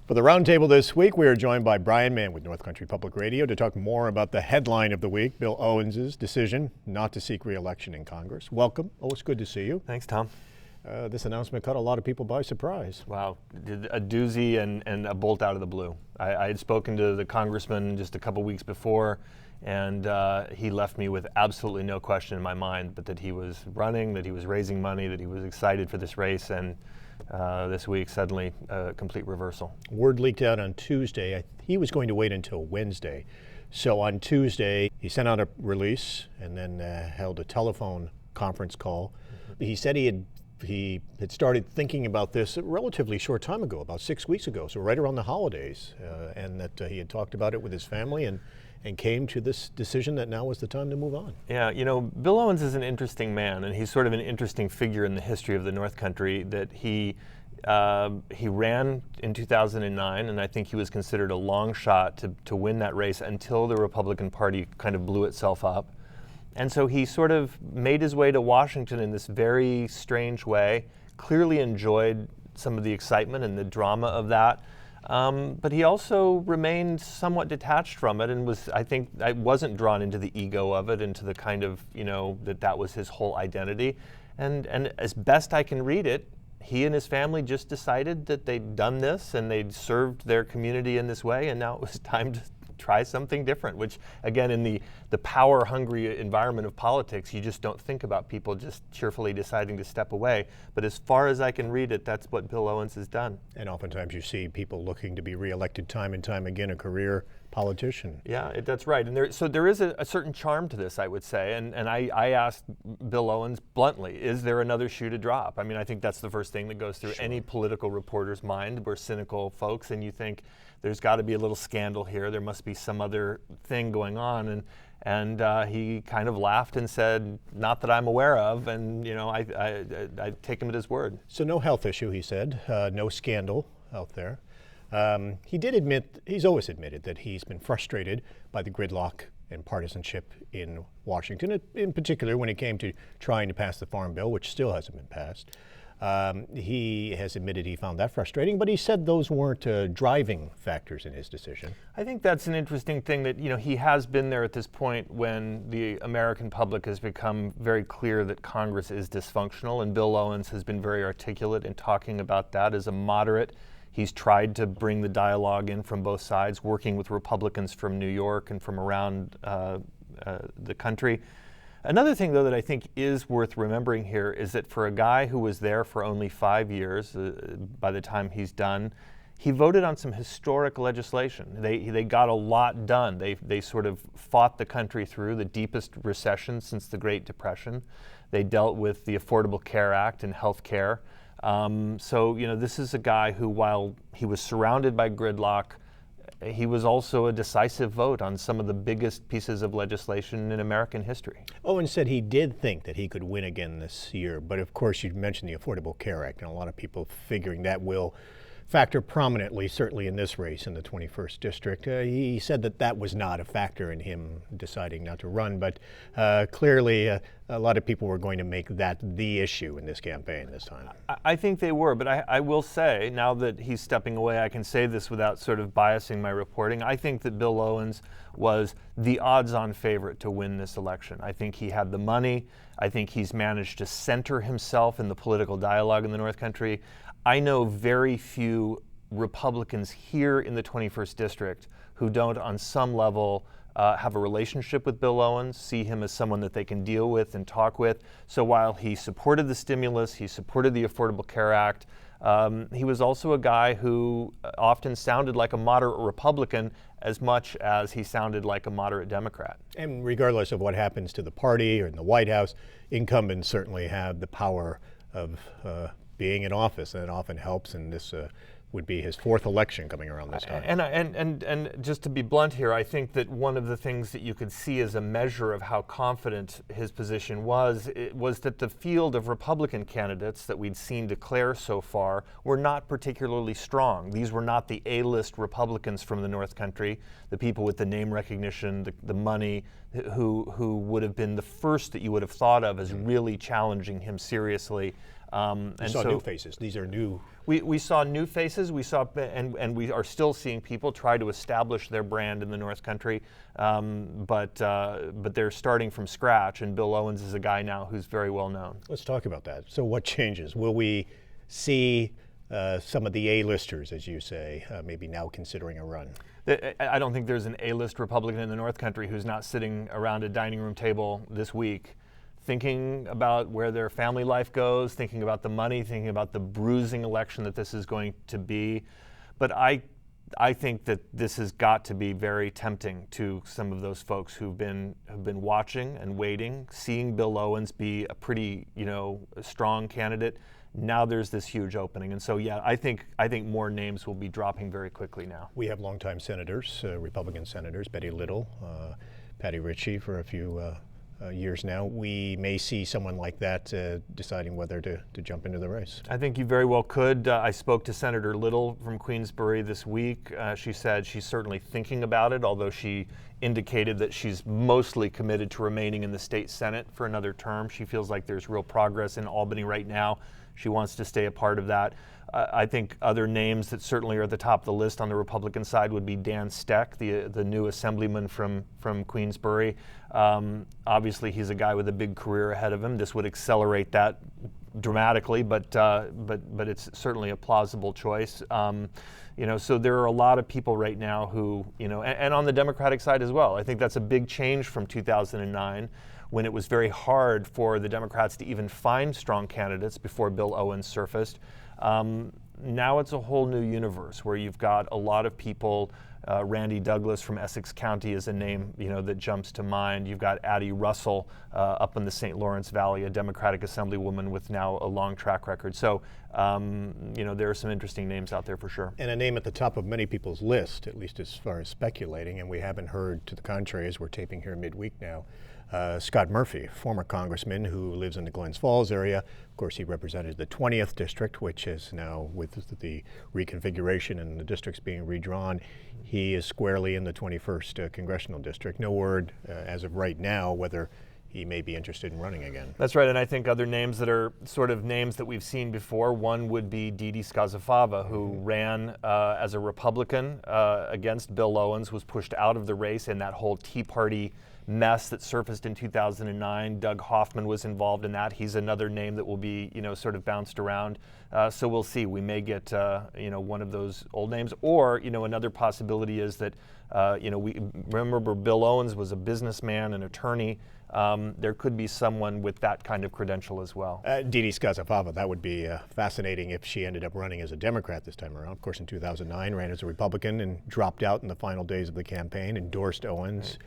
For the Roundtable this week, we are joined by Mann with North Country Public Radio to talk more about the headline of the week, Bill Owens' decision not to seek re-election in Congress. Welcome. Always good to see you. Thanks, Tom. This announcement caught a lot of people by surprise. Wow, a doozy and a bolt out of the blue. I had spoken to the congressman just a couple weeks before, and he left me with absolutely no question in my mind but that he was running, that he was raising money, that he was excited for this race, and this week suddenly a complete reversal. Word leaked out on Tuesday. He was going to wait until Wednesday. So on Tuesday, he sent out a release and then held a telephone conference call. He said he had started thinking about this a relatively short time ago, about 6 weeks ago, so right around the holidays, and that he had talked about it with his family and came to this decision that now was the time to move on. Yeah, you know, Bill Owens is an interesting man, and he's sort of an interesting figure in the history of the North Country. That he ran in 2009, and I think he was considered a long shot to win that race until the Republican Party kind of blew itself up. And so he sort of made his way to Washington in this very strange way, clearly enjoyed some of the excitement and the drama of that. But he also remained somewhat detached from it and I wasn't drawn into the ego of it, into the kind of, that was his whole identity. And as best I can read it, he and his family just decided that they'd done this and they'd served their community in this way, and now it was time to try something different, which again, in the power-hungry environment of politics, you just don't think about people just cheerfully deciding to step away. But as far as I can read it, that's what Bill Owens has done. And oftentimes you see people looking to be reelected time and time again, a career politician. Yeah, that's right. And there is a certain charm to this, I would say. And I asked Bill Owens bluntly, is there another shoe to drop? I mean, I think that's the first thing that goes through any political reporter's mind. We're cynical folks, and you think there's got to be a little scandal here. There must be some other thing going on. And he kind of laughed and said, not that I'm aware of. And, I take him at his word. So no health issue, he said, no scandal out there. He did admit, he's always admitted that he's been frustrated by the gridlock and partisanship in Washington, in particular when it came to trying to pass the Farm Bill, which still hasn't been passed. He has admitted he found that frustrating, but he said those weren't driving factors in his decision. I think that's an interesting thing that, he has been there at this point when the American public has become very clear that Congress is dysfunctional, and Bill Owens has been very articulate in talking about that as a moderate. He's tried to bring the dialogue in from both sides, working with Republicans from New York and from around the country. Another thing, though, that I think is worth remembering here is that for a guy who was there for only 5 years, by the time he's done, he voted on some historic legislation. They got a lot done. They sort of fought the country through the deepest recession since the Great Depression. They dealt with the Affordable Care Act and health care. So, this is a guy who, while he was surrounded by gridlock, he was also a decisive vote on some of the biggest pieces of legislation in American history. Owen said he did think that he could win again this year, but of course you mentioned the Affordable Care Act, and a lot of people figuring that will factor prominently, certainly in this race in the 21st District. He said that was not a factor in him deciding not to run, but clearly a lot of people were going to make that the issue in this campaign this time. I think they were, but I will say, now that he's stepping away, I can say this without sort of biasing my reporting. I think that Bill Owens was the odds-on favorite to win this election. I think he had the money. I think he's managed to center himself in the political dialogue in the North Country. I know very few Republicans here in the 21st District who don't, on some level, have a relationship with Bill Owens, see him as someone that they can deal with and talk with. So while he supported the stimulus, he supported the Affordable Care Act, he was also a guy who often sounded like a moderate Republican as much as he sounded like a moderate Democrat. And regardless of what happens to the party or in the White House, incumbents certainly have the power of being in office, and it often helps, and this would be his fourth election coming around this time. And just to be blunt here, I think that one of the things that you could see as a measure of how confident his position was, was that the field of Republican candidates that we'd seen declare so far were not particularly strong. These were not the A-list Republicans from the North Country, the people with the name recognition, the money, who would have been the first that you would have thought of as really challenging him seriously. You saw new faces. These are new. We saw new faces. We saw, and we are still seeing people try to establish their brand in the North Country, but they're starting from scratch. And Bill Owens is a guy now who's very well known. Let's talk about that. So, what changes? Will we see some of the A-listers, as you say, maybe now considering a run? I don't think there's an A-list Republican in the North Country who's not sitting around a dining room table this week thinking about where their family life goes, thinking about the money, thinking about the bruising election that this is going to be. But I think that this has got to be very tempting to some of those folks have been watching and waiting, seeing Bill Owens be a pretty, strong candidate. Now there's this huge opening, and so I think more names will be dropping very quickly now. We have longtime senators, Republican senators, Betty Little, Patty Ritchie for a few years now. We may see someone like that deciding whether to jump into the race. I think you very well could. I spoke to Senator Little from Queensbury this week. She said she's certainly thinking about it, although she indicated that she's mostly committed to remaining in the state Senate for another term. She feels like there's real progress in Albany right now. She wants to stay a part of that. I think other names that certainly are at the top of the list on the Republican side would be Dan Steck, the new assemblyman from Queensbury. Obviously, he's a guy with a big career ahead of him. This would accelerate that dramatically, but it's certainly a plausible choice. So there are a lot of people right now who, and on the Democratic side as well. I think that's a big change from 2009. When it was very hard for the Democrats to even find strong candidates before Bill Owens surfaced. Now it's a whole new universe where you've got a lot of people. Randy Douglas from Essex County is a name that jumps to mind. You've got Addie Russell up in the St. Lawrence Valley, a Democratic Assemblywoman with now a long track record. So there are some interesting names out there for sure. And a name at the top of many people's list, at least as far as speculating, and we haven't heard to the contrary as we're taping here midweek now. Scott Murphy, former congressman who lives in the Glens Falls area. Of course, he represented the 20th district, which is now, with the reconfiguration and the districts being redrawn, he is squarely in the 21st congressional district. No word as of right now whether he may be interested in running again. That's right, and I think other names that are sort of names that we've seen before, one would be Didi Skazafava, who ran as a Republican against Bill Owens, was pushed out of the race in that whole Tea Party mess that surfaced in 2009. Doug Hoffman was involved in that. He's another name that will be, sort of bounced around. So we'll see. We may get, one of those old names, or, another possibility is that, we remember Bill Owens was a businessman, an attorney. There could be someone with that kind of credential as well. Didi Skazafava, that would be fascinating if she ended up running as a Democrat this time around. Of course, in 2009, ran as a Republican and dropped out in the final days of the campaign, endorsed Owens.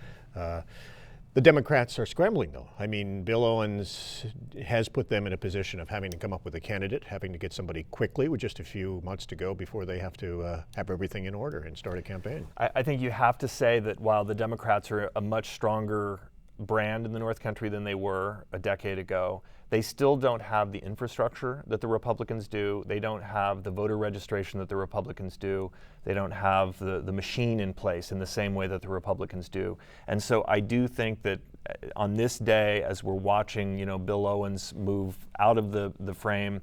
The Democrats are scrambling, though. I mean, Bill Owens has put them in a position of having to come up with a candidate, having to get somebody quickly with just a few months to go before they have to have everything in order and start a campaign. I think you have to say that while the Democrats are a much stronger brand in the North Country than they were a decade ago, they still don't have the infrastructure that the Republicans do. They don't have the voter registration that the Republicans do. They don't have the machine in place in the same way that the Republicans do. And so I do think that on this day, as we're watching, Bill Owens move out of the frame,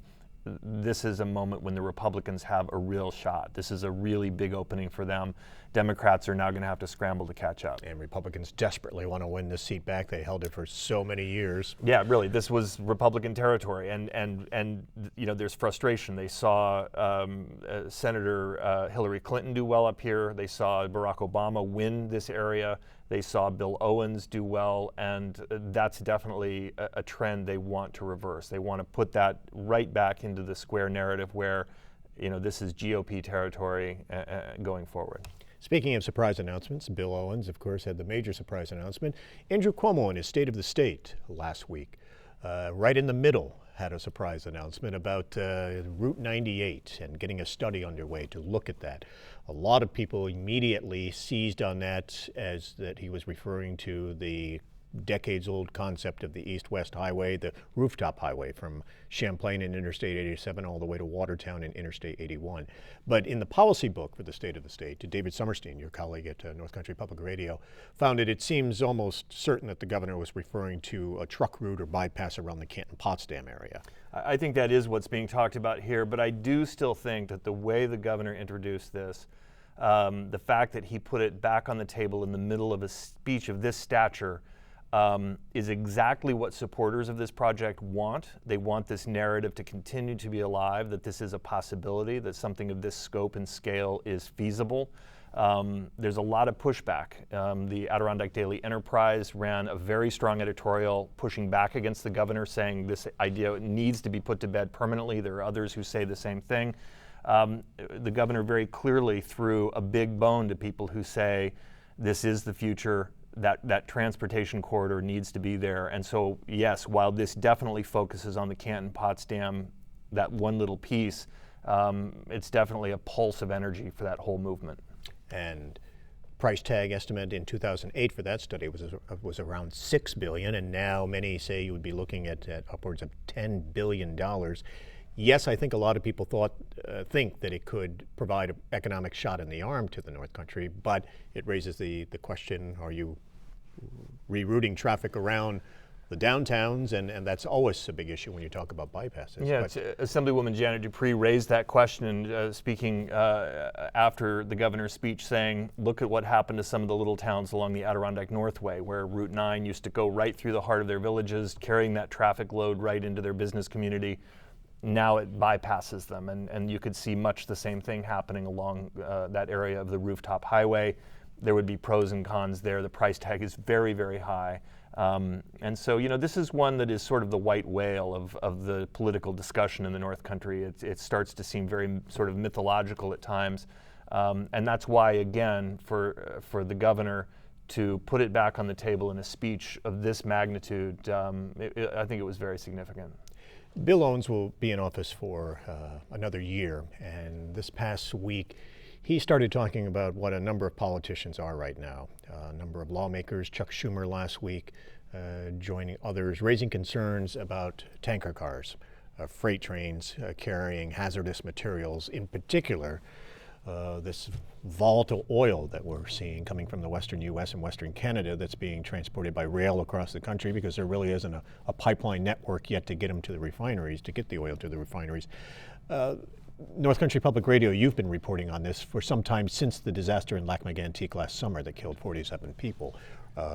this is a moment when the Republicans have a real shot. This is a really big opening for them. Democrats are now going to have to scramble to catch up. And Republicans desperately want to win this seat back. They held it for so many years. Yeah, really, this was Republican territory, and there's frustration. They saw Senator Hillary Clinton do well up here. They saw Barack Obama win this area. They saw Bill Owens do well, and that's definitely a trend they want to reverse. They want to put that right back into the square narrative where, this is GOP territory going forward. Speaking of surprise announcements, Bill Owens, of course, had the major surprise announcement. Andrew Cuomo in his State of the State last week, right in the middle, had a surprise announcement about Route 98 and getting a study underway to look at that. A lot of people immediately seized on that as that he was referring to the decades-old concept of the East-West Highway, the rooftop highway from Champlain and Interstate 87 all the way to Watertown and Interstate 81. But in the policy book for the state of the state, David Summerstein, your colleague at North Country Public Radio, found it seems almost certain that the governor was referring to a truck route or bypass around the Canton-Potsdam area. I think that is what's being talked about here, but I do still think that the way the governor introduced this, the fact that he put it back on the table in the middle of a speech of this stature, is exactly what supporters of this project want. They want this narrative to continue to be alive, that this is a possibility, that something of this scope and scale is feasible. There's a lot of pushback. The Adirondack Daily Enterprise ran a very strong editorial pushing back against the governor, saying this idea needs to be put to bed permanently. There are others who say the same thing. The governor very clearly threw a big bone to people who say this is the future, that transportation corridor needs to be there. And so, yes, while this definitely focuses on the Canton-Potsdam, that one little piece, it's definitely a pulse of energy for that whole movement. And price tag estimate in 2008 for that study was around $6 billion, and now many say you would be looking at upwards of $10 billion. Yes, I think a lot of people think that it could provide an economic shot in the arm to the North Country, but it raises the question, are you rerouting traffic around the downtowns, and that's always a big issue when you talk about bypasses. Yeah, Assemblywoman Janet Dupree raised that question, speaking after the governor's speech, saying, look at what happened to some of the little towns along the Adirondack Northway, where Route 9 used to go right through the heart of their villages, carrying that traffic load right into their business community. Now it bypasses them, and you could see much the same thing happening along that area of the rooftop highway. There would be pros and cons there. The price tag is very, very high. And so, this is one that is sort of the white whale of the political discussion in the North Country. It starts to seem very sort of mythological at times. And that's why, again, for the governor to put it back on the table in a speech of this magnitude, I think it was very significant. Bill Owens will be in office for another year, and this past week he started talking about what a number of politicians are right now. A number of lawmakers, Chuck Schumer last week, joining others, raising concerns about tanker cars, freight trains carrying hazardous materials, in particular this volatile oil that we're seeing coming from the western U.S. and western Canada that's being transported by rail across the country because there really isn't a pipeline network yet to get them to the refineries, to get the oil to the refineries. North Country Public Radio, you've been reporting on this for some time since the disaster in Lac-Mégantic last summer that killed 47 people,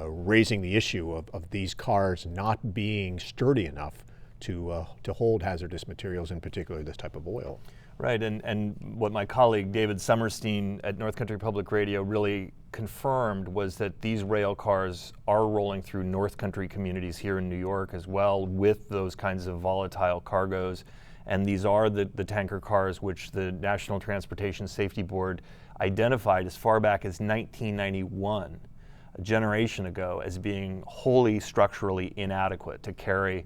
raising the issue of these cars not being sturdy enough to hold hazardous materials, in particular this type of oil. Right, and what my colleague David Summerstein at North Country Public Radio really confirmed was that these rail cars are rolling through North Country communities here in New York as well with those kinds of volatile cargoes. And these are the tanker cars which the National Transportation Safety Board identified as far back as 1991, a generation ago, as being wholly structurally inadequate to carry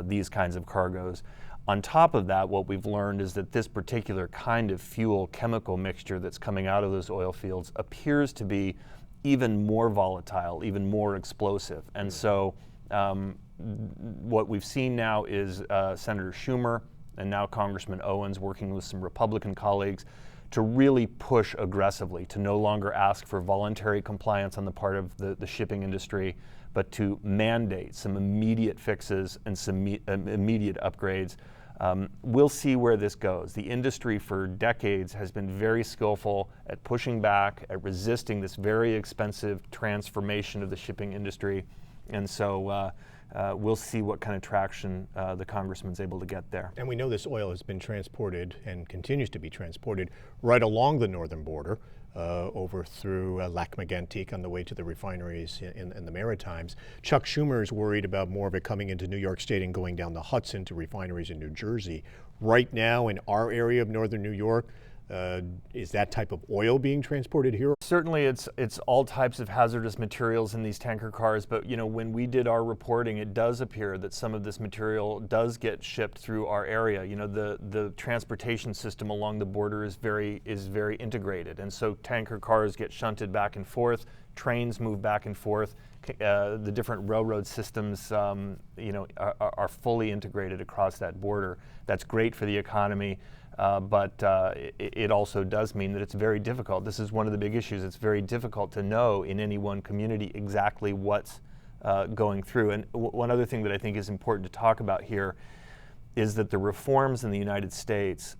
these kinds of cargoes. On top of that, what we've learned is that this particular kind of fuel chemical mixture that's coming out of those oil fields appears to be even more volatile, even more explosive. And so what we've seen now is Senator Schumer and now Congressman Owens working with some Republican colleagues to really push aggressively, to no longer ask for voluntary compliance on the part of the shipping industry, but to mandate some immediate fixes and some immediate upgrades. We'll see where this goes. The industry for decades has been very skillful at pushing back, at resisting this very expensive transformation of the shipping industry. And so we'll see what kind of traction the congressman's able to get there. And we know this oil has been transported and continues to be transported right along the northern border, over through Lac-Mégantic on the way to the refineries in the Maritimes. Chuck Schumer is worried about more of it coming into New York State and going down the Hudson to refineries in New Jersey. Right now in our area of northern New York, Is that type of oil being transported here? Certainly, it's all types of hazardous materials in these tanker cars. But when we did our reporting, it does appear that some of this material does get shipped through our area. The transportation system along the border is very integrated, and so tanker cars get shunted back and forth. Trains move back and forth. The different railroad systems, are fully integrated across that border. That's great for the economy. But it also does mean that it's very difficult. This is one of the big issues. It's very difficult to know in any one community exactly what's going through. And one other thing that I think is important to talk about here is that the reforms in the United States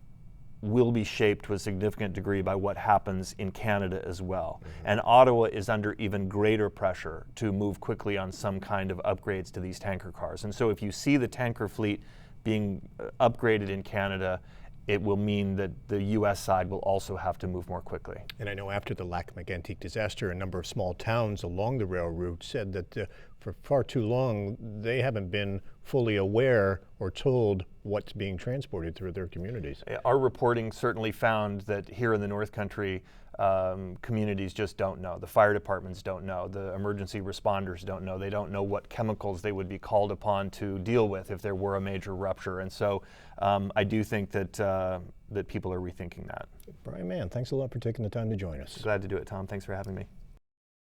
will be shaped to a significant degree by what happens in Canada as well. Mm-hmm. And Ottawa is under even greater pressure to move quickly on some kind of upgrades to these tanker cars. And so if you see the tanker fleet being upgraded in Canada, it will mean that the U.S. side will also have to move more quickly. And I know after the Lac-Mégantic disaster, a number of small towns along the rail route said that for far too long, they haven't been fully aware or told what's being transported through their communities. Our reporting certainly found that here in the North Country, communities just don't know. The fire departments don't know. The emergency responders don't know. They don't know what chemicals they would be called upon to deal with if there were a major rupture. And so I do think that that people are rethinking that. Brian Mann, thanks a lot for taking the time to join us. Glad to do it, Tom. Thanks for having me.